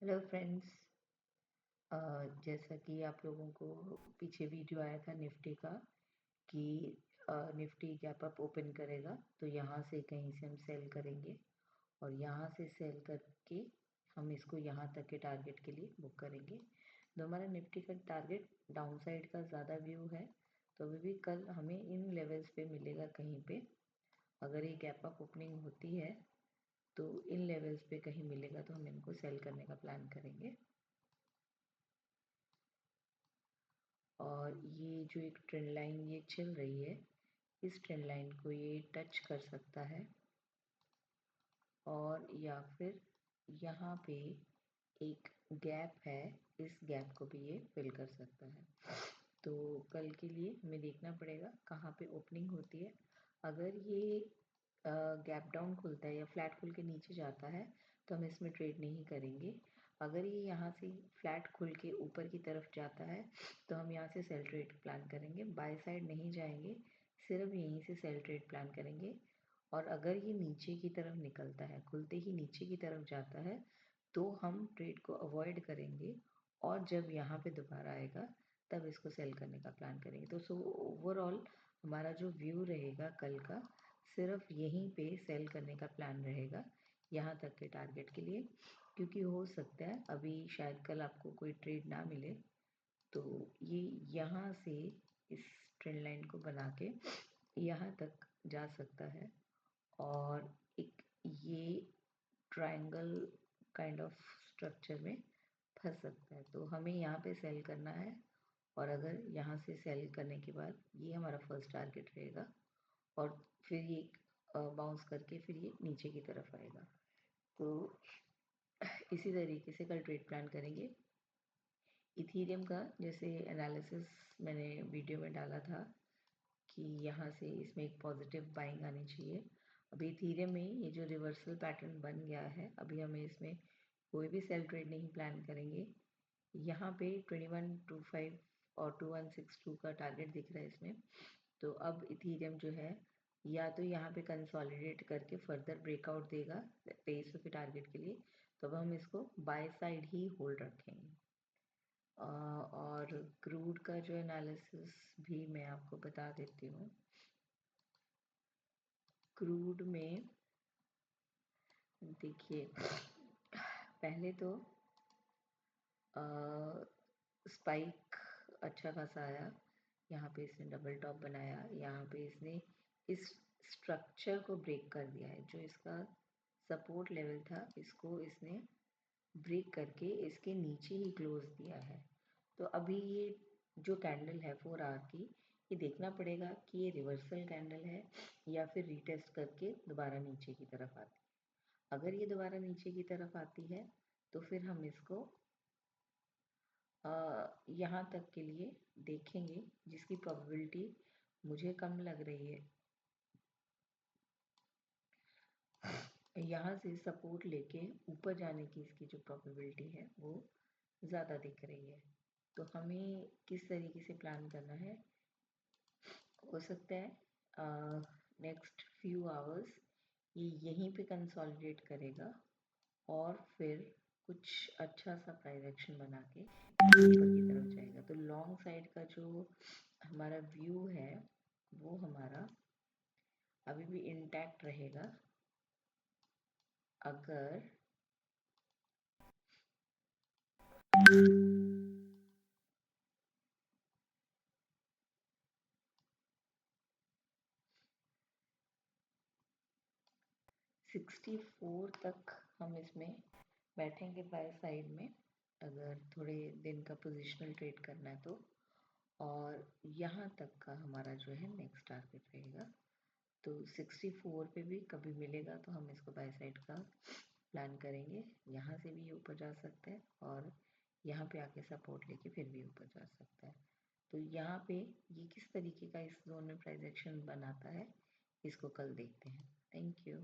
Hello friends. जैसा कि आप लोगों को पीछे वीडियो आया था निफ्टी का कि निफ्टी गैप अप ओपन करेगा तो यहाँ से कहीं से हम सेल करेंगे और यहाँ से सेल करके हम इसको यहाँ तक के टारगेट के लिए बुक करेंगे। तो हमारा निफ्टी का टारगेट डाउन साइड का ज़्यादा व्यू है, तो अभी भी कल हमें इन लेवल्स पे मिलेगा कहीं पे। अगर ये गैप अप ओपनिंग होती है तो इन लेवल्स पे कहीं मिलेगा तो हम इनको सेल करने का प्लान करेंगे। और ये जो एक ट्रेंड लाइन ये चल रही है, इस ट्रेंड लाइन को ये टच कर सकता है और या फिर यहाँ पे एक गैप है, इस गैप को भी ये फिल कर सकता है। तो कल के लिए हमें देखना पड़ेगा कहाँ पे ओपनिंग होती है। अगर ये गैप डाउन खुलता है या फ्लैट खुल के नीचे जाता है तो हम इसमें ट्रेड नहीं करेंगे। अगर ये यहाँ से फ्लैट खुल के ऊपर की तरफ जाता है तो हम यहाँ से सेल ट्रेड प्लान करेंगे, बाय साइड नहीं जाएंगे, सिर्फ यहीं से सेल ट्रेड प्लान करेंगे। और अगर ये नीचे की तरफ निकलता है, खुलते ही नीचे की तरफ जाता है, तो हम ट्रेड को अवॉइड करेंगे और जब यहाँ पे दोबारा आएगा तब इसको सेल करने का प्लान करेंगे। तो ओवरऑल हमारा जो व्यू रहेगा कल का, सिर्फ यहीं पे सेल करने का प्लान रहेगा यहाँ तक के टारगेट के लिए, क्योंकि हो सकता है अभी शायद कल आपको कोई ट्रेड ना मिले तो ये यहाँ से इस ट्रेंड लाइन को बना के यहाँ तक जा सकता है और एक ये ट्रायंगल काइंड ऑफ स्ट्रक्चर में फंस सकता है। तो हमें यहाँ पे सेल करना है और अगर यहाँ से सेल करने के बाद ये हमारा फर्स्ट टारगेट रहेगा और फिर ये बाउंस करके फिर ये नीचे की तरफ आएगा। तो इसी तरीके से कल ट्रेड प्लान करेंगे। इथीरियम का जैसे एनालिसिस मैंने वीडियो में डाला था कि यहाँ से इसमें एक पॉजिटिव बाइंग आनी चाहिए। अभी इथीरियम में ये जो रिवर्सल पैटर्न बन गया है, अभी हमें इसमें कोई भी सेल ट्रेड नहीं प्लान करेंगे। यहाँ पे 2125 और 2162 का टारगेट दिख रहा है इसमें। तो अब इथीरियम जो है या तो यहाँ पे कंसोलिडेट करके फर्दर ब्रेकआउट देगा 2300 के टारगेट के लिए, तो अब हम इसको बाय साइड ही होल्ड रखेंगे। और क्रूड का जो एनालिसिस भी मैं आपको बता देती हूँ। क्रूड में देखिए, पहले तो स्पाइक अच्छा खासा आया, यहाँ पे इसने डबल टॉप बनाया, यहाँ पे इसने इस स्ट्रक्चर को ब्रेक कर दिया है। जो इसका सपोर्ट लेवल था इसको इसने ब्रेक करके इसके नीचे ही क्लोज दिया है। तो अभी ये जो कैंडल है 4 आवर की, ये देखना पड़ेगा कि ये रिवर्सल कैंडल है या फिर रीटेस्ट करके दोबारा नीचे की तरफ आती है। अगर ये दोबारा नीचे की तरफ आती है तो फिर हम इसको यहाँ तक के लिए देखेंगे, जिसकी प्रोबेबिलिटी मुझे कम लग रही है। यहाँ से सपोर्ट लेके ऊपर जाने की इसकी जो प्रोबेबिलिटी है वो ज़्यादा दिख रही है। तो हमें किस तरीके से प्लान करना है, हो सकता है नेक्स्ट फ्यू आवर्स ये यहीं पे कंसोलिडेट करेगा और फिर कुछ अच्छा सा प्राइस एक्शन बना के ऊपर की तरफ जाएगा। तो लॉन्ग साइड का जो हमारा व्यू है वो हमारा अभी भी इंटैक्ट रहेगा। अगर 64 तक हम इसमें बैठेंगे बाय साइड में, अगर थोड़े दिन का पोजिशनल ट्रेड करना है तो। और यहाँ तक का हमारा जो है नेक्स्ट टारगेट रहेगा। तो 64 पे भी कभी मिलेगा तो हम इसको बाय साइड का प्लान करेंगे। यहाँ से भी ऊपर जा सकता है और यहाँ पे आके सपोर्ट लेके फिर भी ऊपर जा सकता है। तो यहाँ पे ये किस तरीके का इस जोन में प्राइस एक्शन बनाता है, इसको कल देखते हैं। Thank you.